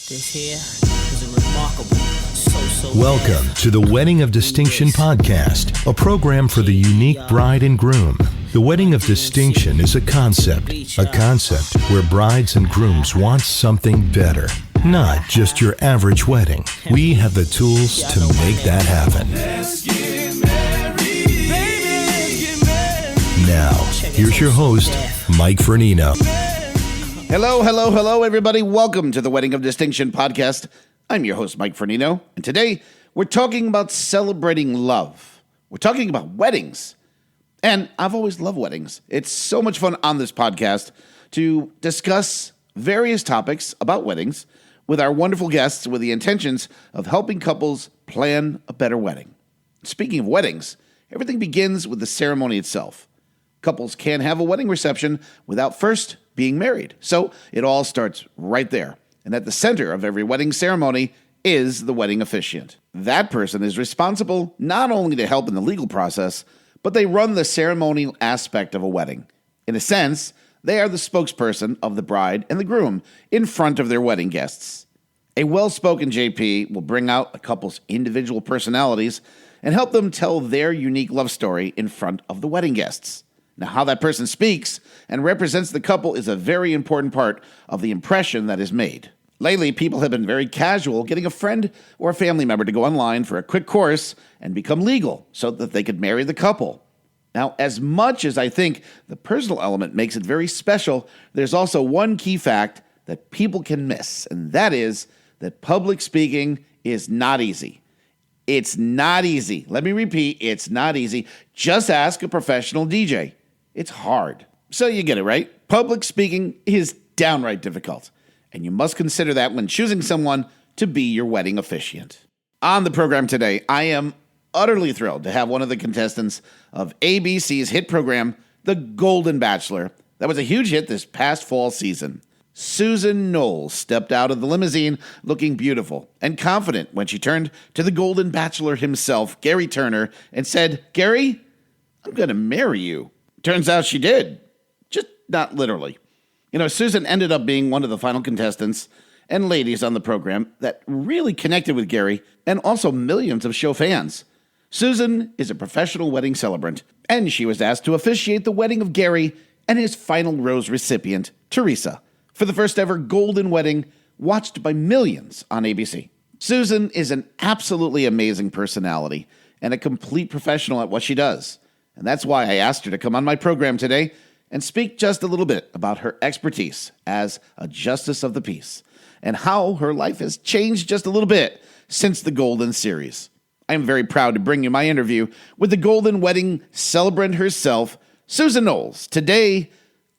This here is a remarkable, Welcome to the Wedding of Distinction podcast, a program for the unique bride and groom. The Wedding of Distinction is a concept where brides and grooms want something better, not just your average wedding. We have the tools to make that happen. Now, here's your host, Mike Fernino. Hello, everybody. Welcome to the Wedding of Distinction podcast. I'm your host, Mike Fernino, and today we're talking about celebrating love. We're talking about weddings, and I've always loved weddings. It's so much fun on this podcast to discuss various topics about weddings with our wonderful guests with the intentions of helping couples plan a better wedding. Speaking of weddings, everything begins with the ceremony itself. Couples can't have a wedding reception without first being married. So it all starts right there. And at the center of every wedding ceremony is the wedding officiant. That person is responsible not only to help in the legal process, but they run the ceremonial aspect of a wedding. In a sense, they are the spokesperson of the bride and the groom in front of their wedding guests. A well-spoken JP will bring out a couple's individual personalities and help them tell their unique love story in front of the wedding guests. Now, how that person speaks and represents the couple is a very important part of the impression that is made. Lately, people have been very casual getting a friend or a family member to go online for a quick course and become legal so that they could marry the couple. Now, as much as I think the personal element makes it very special, there's also one key fact that people can miss, and that is that public speaking is not easy. It's not easy. Let me repeat, it's not easy. Just ask a professional DJ. It's hard. So you get it, right? Public speaking is downright difficult, and you must consider that when choosing someone to be your wedding officiant. On the program today, I am utterly thrilled to have one of the contestants of ABC's hit program, The Golden Bachelor, that was a huge hit this past fall season. Susan Noles stepped out of the limousine looking beautiful and confident when she turned to the Golden Bachelor himself, Gary Turner, and said, "Gary, I'm going to marry you." Turns out she did, just not literally. You know, Susan ended up being one of the final contestants and ladies on the program that really connected with Gary and also millions of show fans. Susan is a professional wedding celebrant, and she was asked to officiate the wedding of Gary and his final rose recipient, Teresa, for the first ever golden wedding watched by millions on ABC. Susan is an absolutely amazing personality and a complete professional at what she does. And that's why I asked her to come on my program today and speak just a little bit about her expertise as a justice of the peace and how her life has changed just a little bit since the Golden series. I am very proud to bring you my interview with the Golden Wedding celebrant herself, Susan Noles, today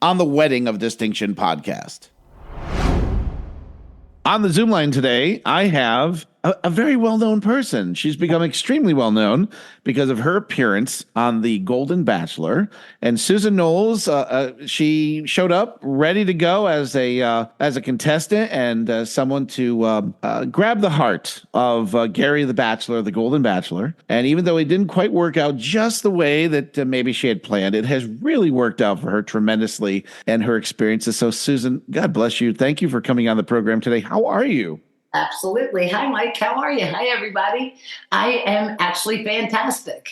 on the Wedding of Distinction podcast. On the Zoom line today, I have a very well-known person. She's become extremely well-known because of her appearance on The Golden Bachelor. And Susan Noles, she showed up ready to go as a contestant and someone to grab the heart of Gary the Bachelor, the Golden Bachelor. And even though it didn't quite work out just the way that maybe she had planned, it has really worked out for her tremendously and her experiences. So Susan, God bless you. Thank you for coming on the program today. How are you? Absolutely. Hi, Mike. How are you? Hi, everybody. I am actually fantastic.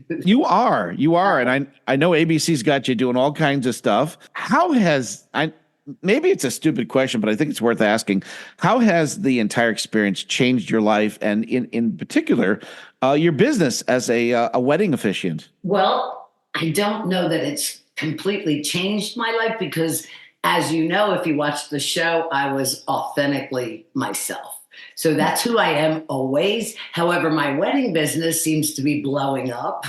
You are. And I know ABC's got you doing all kinds of stuff. Maybe it's a stupid question, but I think it's worth asking. How has the entire experience changed your life and in particular, your business as a wedding officiant? Well, I don't know that it's completely changed my life because as you know, if you watch the show, I was authentically myself. So that's who I am always. However, my wedding business seems to be blowing up.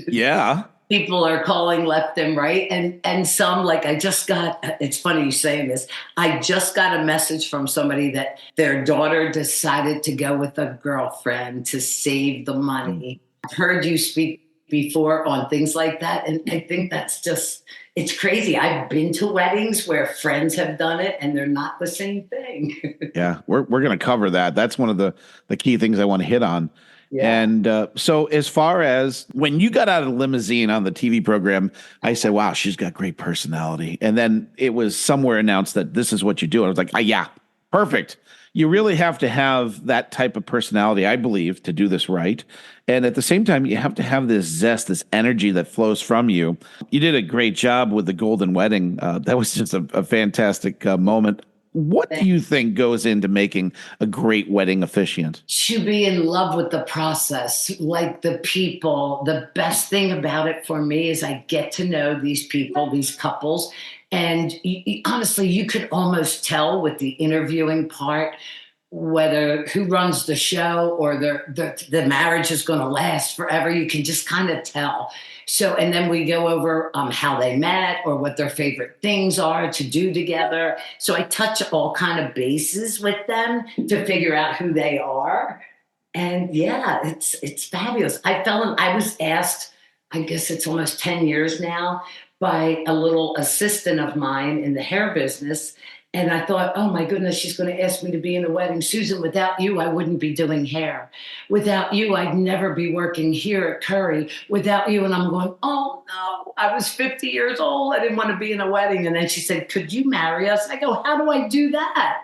Yeah. People are calling left and right. And some, like it's funny you saying this, I just got a message from somebody that their daughter decided to go with a girlfriend to save the money. I've heard you speak before on things like that. And I think that's just, it's crazy. I've been to weddings where friends have done it and they're not the same thing. Yeah, we're going to cover that. That's one of the key things I want to hit on. Yeah. And so as far as when you got out of the limousine on the TV program, I said, wow, she's got great personality. And then it was somewhere announced that this is what you do. I was like, yeah, Perfect. You really have to have that type of personality, I believe, to do this right. And at the same time, you have to have this zest, this energy that flows from you. You did a great job with the golden wedding. That was just a fantastic moment. What do you think goes into making a great wedding officiant? To be in love with the process, like the people. The best thing about it for me is I get to know these people, these couples. And honestly, you could almost tell with the interviewing part whether who runs the show or the marriage is going to last forever. You can just kind of tell. So, and then we go over how they met or what their favorite things are to do together. So I touch all kind of bases with them to figure out who they are. And yeah, it's fabulous. I was asked, I guess it's almost 10 years now, by a little assistant of mine in the hair business. And I thought, oh my goodness, she's going to ask me to be in the wedding. Susan, without you, I wouldn't be doing hair. Without you, I'd never be working here at Curry. Without you, and I'm going, oh no, I was 50 years old. I didn't want to be in a wedding. And then she said, could you marry us? I go, how do I do that?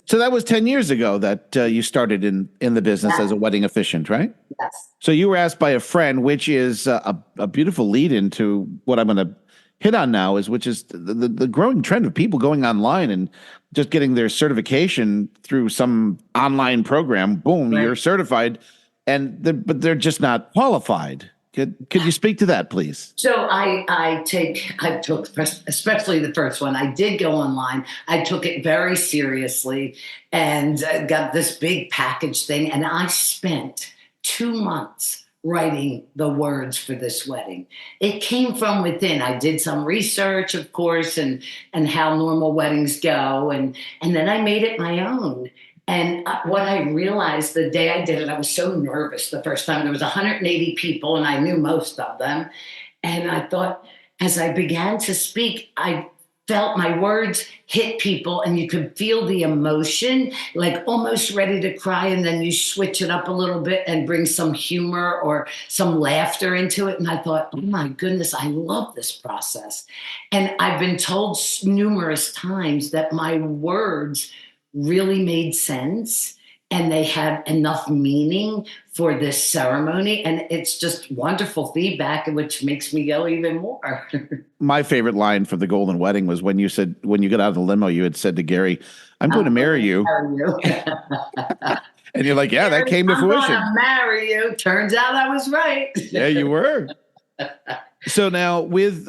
So that was 10 years ago that you started in the business as a wedding officiant, right? Yes. So you were asked by a friend, which is a beautiful lead into what I'm going to hit on now, which is the growing trend of people going online and just getting their certification through some online program. Boom, right. You're certified, but they're just not qualified. Could you speak to that, please? So I took, especially the first one, I did go online. I took it very seriously and got this big package thing. And I spent 2 months writing the words for this wedding. It came from within. I did some research, of course, and how normal weddings go. And then I made it my own. And what I realized the day I did it, I was so nervous the first time. There was 180 people, and I knew most of them. And I thought, as I began to speak, I felt my words hit people, and you could feel the emotion, like almost ready to cry. And then you switch it up a little bit and bring some humor or some laughter into it. And I thought, oh my goodness, I love this process. And I've been told numerous times that my words really made sense and they had enough meaning for this ceremony. And it's just wonderful feedback, which makes me go even more. My favorite line for the Golden Wedding was when you said, when you got out of the limo, you had said to Gary, I'm going to marry you. And you're like, yeah, that came to fruition. I'm going to marry you. Turns out I was right. Yeah, you were. So now with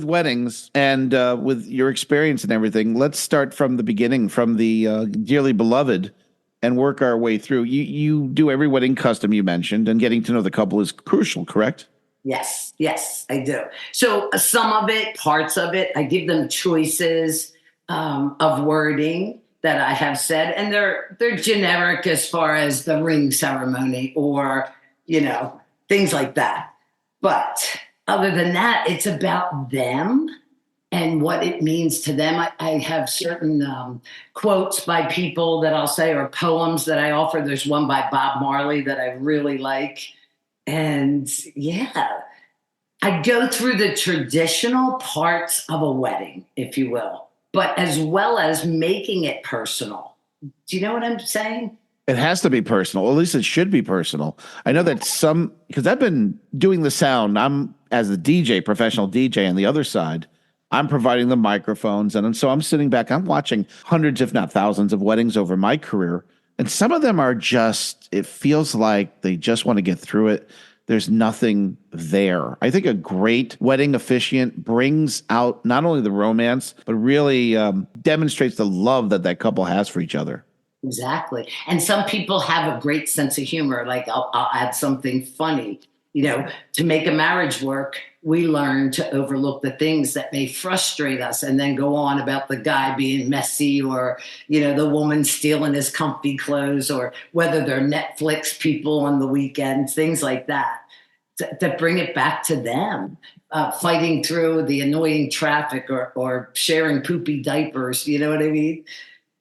weddings and with your experience and everything, let's start from the beginning, from the dearly beloved, and work our way through. You do every wedding custom you mentioned, and getting to know the couple is crucial, correct? Yes, I do. So some of it, parts of it, I give them choices of wording that I have said, and they're generic as far as the ring ceremony or, things like that. But other than that, it's about them and what it means to them. I have certain quotes by people that I'll say, or poems that I offer. There's one by Bob Marley that I really like. And yeah, I go through the traditional parts of a wedding, if you will, but as well as making it personal. Do you know what I'm saying? It has to be personal. At least it should be personal. I know that because I've been doing the sound. I'm, as a DJ, professional DJ on the other side, I'm providing the microphones. And so I'm sitting back, I'm watching hundreds, if not thousands of weddings over my career. And some of them are just, it feels like they just want to get through it. There's nothing there. I think a great wedding officiant brings out not only the romance, but really demonstrates the love that couple has for each other. Exactly. And some people have a great sense of humor. Like I'll add something funny. To make a marriage work, we learn to overlook the things that may frustrate us and then go on about the guy being messy or, the woman stealing his comfy clothes or whether they're Netflix people on the weekends, things like that, to bring it back to them, fighting through the annoying traffic or sharing poopy diapers. You know what I mean?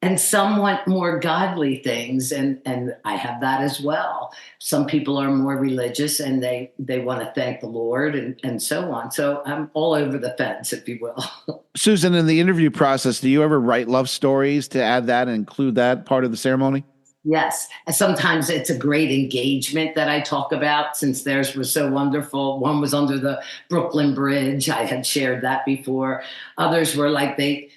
And some want more godly things, and I have that as well. Some people are more religious and they want to thank the Lord and so on. So I'm all over the fence, if you will. Susan, in the interview process, do you ever write love stories to add that and include that part of the ceremony? Yes. And sometimes it's a great engagement that I talk about since theirs was so wonderful. One was under the Brooklyn Bridge. I had shared that before. Others were like they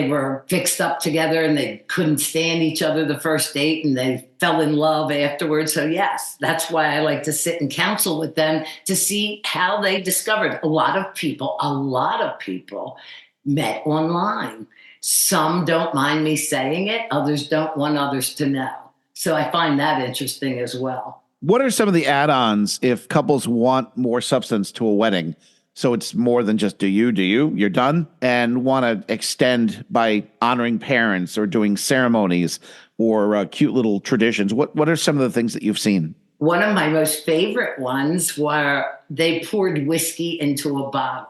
were fixed up together and they couldn't stand each other the first date and they fell in love afterwards. So yes, that's why I like to sit and counsel with them to see how they discovered. A lot of people met online. Some don't mind me saying it. Others don't want others to know. So I find that interesting as well. What are some of the add-ons if couples want more substance to a wedding? So it's more than just you're done, and want to extend by honoring parents or doing ceremonies or cute little traditions. What are some of the things that you've seen? One of my most favorite ones were they poured whiskey into a bottle.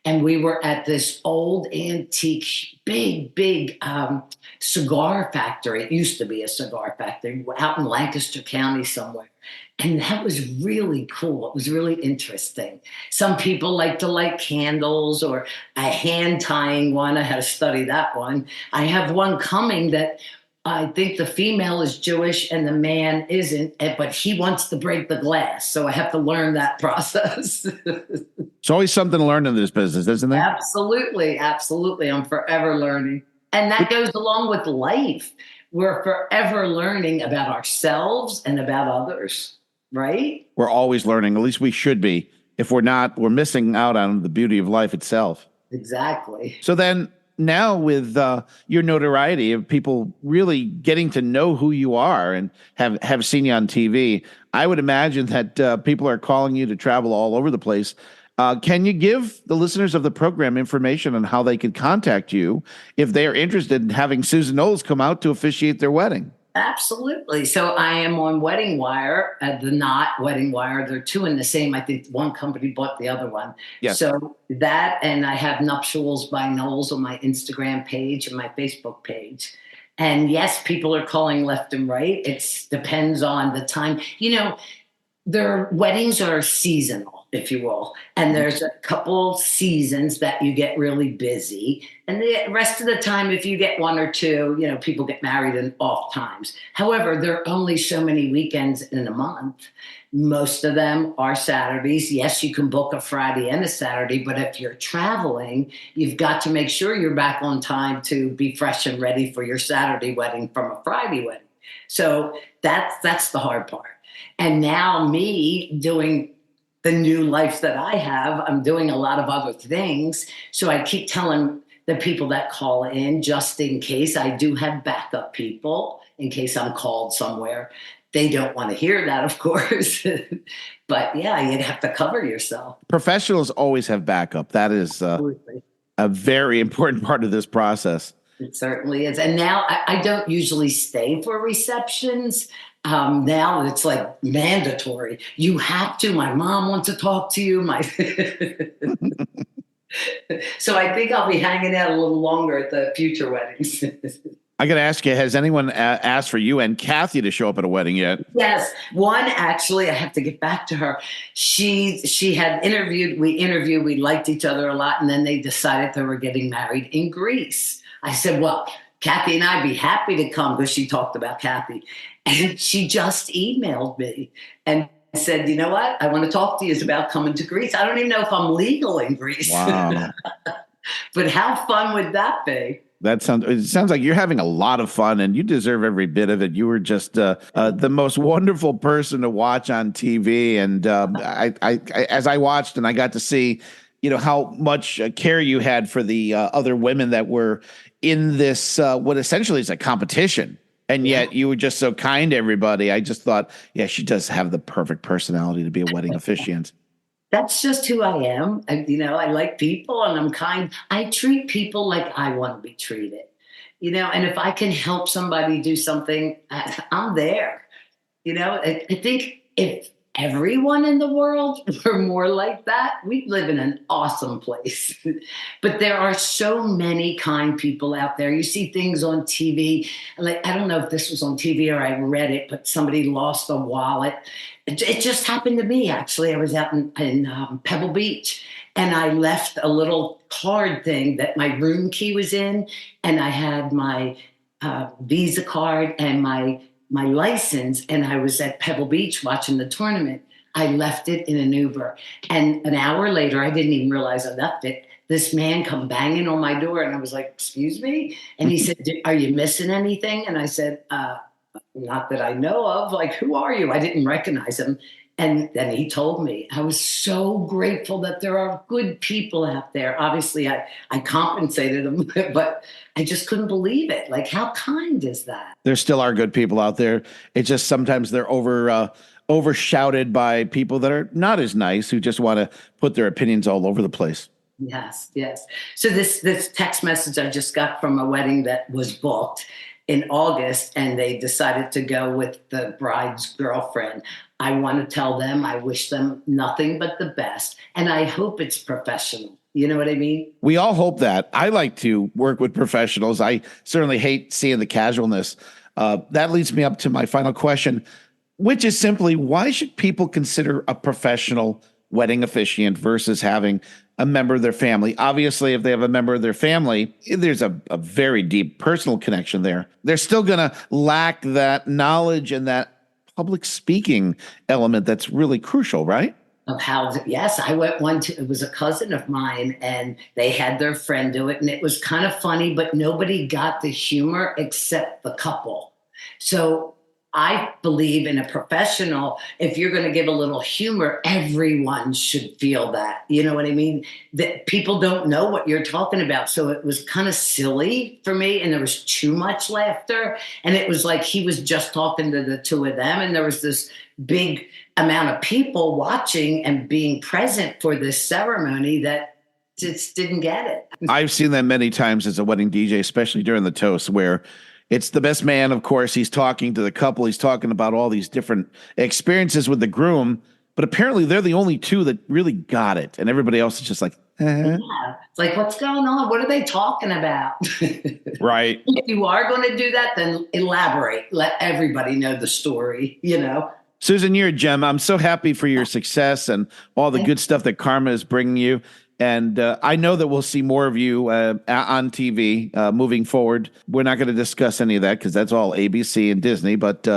And we were at this old antique, big cigar factory. It used to be a cigar factory out in Lancaster County somewhere. And that was really cool. It was really interesting. Some people like to light candles or a hand tying one. I had to study that one. I have one coming that I think the female is Jewish and the man isn't, but he wants to break the glass. So I have to learn that process. There's always something to learn in this business, isn't there? Absolutely. Absolutely. I'm forever learning. And that goes along with life. We're forever learning about ourselves and about others, right? We're always learning. At least we should be. If we're not, we're missing out on the beauty of life itself. Exactly. So then now with your notoriety of people really getting to know who you are and have seen you on TV, I would imagine that people are calling you to travel all over the place. Can you give the listeners of the program information on how they can contact you if they are interested in having Susan Noles come out to officiate their wedding? Absolutely. So I am on Wedding Wire, the Not Wedding Wire. They're two in the same. I think one company bought the other one. Yes. So that, and I have Nuptials by Noles on my Instagram page and my Facebook page. And yes, people are calling left and right. It depends on the time. You know, their weddings are seasonal, if you will. And there's a couple seasons that you get really busy. And the rest of the time, if you get one or two, you know, people get married in off times. However, there are only so many weekends in a month. Most of them are Saturdays. Yes, you can book a Friday and a Saturday, but if you're traveling, you've got to make sure you're back on time to be fresh and ready for your Saturday wedding from a Friday wedding. So that's the hard part. And now me doing the new life that I have, I'm doing a lot of other things. So I keep telling the people that call in, just in case, I do have backup people in case I'm called somewhere. They don't want to hear that, of course. But yeah, you'd have to cover yourself. Professionals always have backup. That is a very important part of this process. It certainly is. And now I don't usually stay for receptions. Now it's like mandatory. You have to. My mom wants to talk to you. So I think I'll be hanging out a little longer at the future weddings. I got to ask you, has anyone asked for you and Kathy to show up at a wedding yet? Yes. One, actually, I have to get back to her. She had interviewed, we liked each other a lot, and then they decided they were getting married in Greece. I said, well, Kathy and I'd be happy to come, because she talked about Kathy. And she just emailed me and said, you know what? I want to talk to you about coming to Greece. I don't even know if I'm legal in Greece. Wow. But how fun would that be? It sounds like you're having a lot of fun, and you deserve every bit of it. You were just the most wonderful person to watch on TV. And I as I watched and I got to see, you know, how much care you had for the other women that were in this, what essentially is a competition. And yet you were just so kind to everybody. I just thought, yeah, she does have the perfect personality to be a wedding officiant. That's just who I am. I like people and I'm kind. I treat people like I want to be treated, and if I can help somebody do something, I'm there. I think if everyone in the world were more like that, we live in an awesome place. But there are so many kind people out there. You see things on TV, like, I don't know if this was on TV or I read it, but somebody lost a wallet. It just happened to me, actually. I was out in Pebble Beach, and I left a little card thing that my room key was in, and I had my Visa card and my license, and I was at Pebble Beach watching the tournament. I left it in an Uber. And an hour later, I didn't even realize I left it. This man come banging on my door, and I was like, excuse me? And he said, are you missing anything? And I said, not that I know of. Like, who are you? I didn't recognize him. And then he told me. I was so grateful that there are good people out there. Obviously, I compensated him, but I just couldn't believe it. Like, how kind is that? There still are good people out there. It's just sometimes they're overshouted by people that are not as nice, who just want to put their opinions all over the place. Yes. So this text message I just got from a wedding that was booked in August, and they decided to go with the bride's girlfriend. I want to tell them I wish them nothing but the best, and I hope it's professional. You know what I mean? We all hope that. I like to work with professionals. I certainly hate seeing the casualness. That leads me up to my final question, which is simply, why should people consider a professional wedding officiant versus having a member of their family? Obviously, if they have a member of their family, there's a very deep personal connection there. They're still going to lack that knowledge and that public speaking element that's really crucial, right? Of how, yes, I went it was a cousin of mine, and they had their friend do it, and it was kind of funny, but nobody got the humor except the couple. So I believe in a professional, if you're going to give a little humor, everyone should feel that. You know what I mean? That people don't know what you're talking about. So it was kind of silly for me, and there was too much laughter. And it was like he was just talking to the two of them, and there was this big amount of people watching and being present for this ceremony that just didn't get it. I've seen that many times as a wedding DJ, especially during the toast, where it's the best man, of course. He's talking to the couple. He's talking about all these different experiences with the groom. But apparently they're the only two that really got it. And everybody else is just like, Yeah. It's like, what's going on? What are they talking about? Right. If you are going to do that, then elaborate. Let everybody know the story, you know? Susan, you're a gem. I'm so happy for your success and all the good stuff that karma is bringing you. And I know that we'll see more of you on TV moving forward. We're not going to discuss any of that because that's all ABC and Disney. But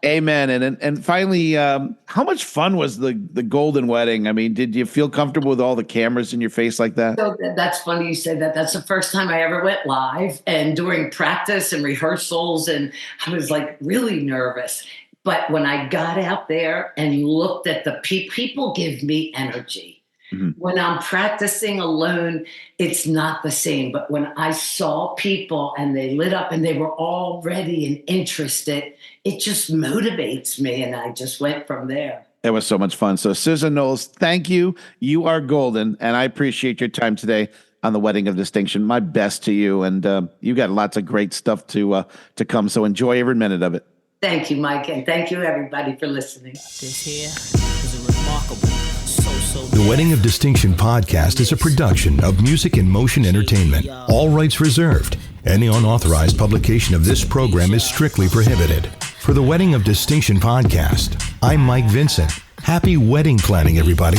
amen. And finally, how much fun was the Golden Wedding? I mean, did you feel comfortable with all the cameras in your face like that? So that's funny you said that. That's the first time I ever went live, and during practice and rehearsals, and I was like really nervous. But when I got out there and looked at the people give me energy. Mm-hmm. When I'm practicing alone, it's not the same. But when I saw people and they lit up and they were all ready and interested, it just motivates me. And I just went from there. It was so much fun. So Susan Noles, thank you. You are golden. And I appreciate your time today on the Wedding of Distinction. My best to you. And you got lots of great stuff to come. So enjoy every minute of it. Thank you, Mike. And thank you, everybody, for listening. This here is a remarkable, The Wedding of Distinction podcast is a production of Music in Motion Entertainment. All rights reserved. Any unauthorized publication of this program is strictly prohibited. For the Wedding of Distinction podcast, I'm Mike Vincent. Happy wedding planning, everybody.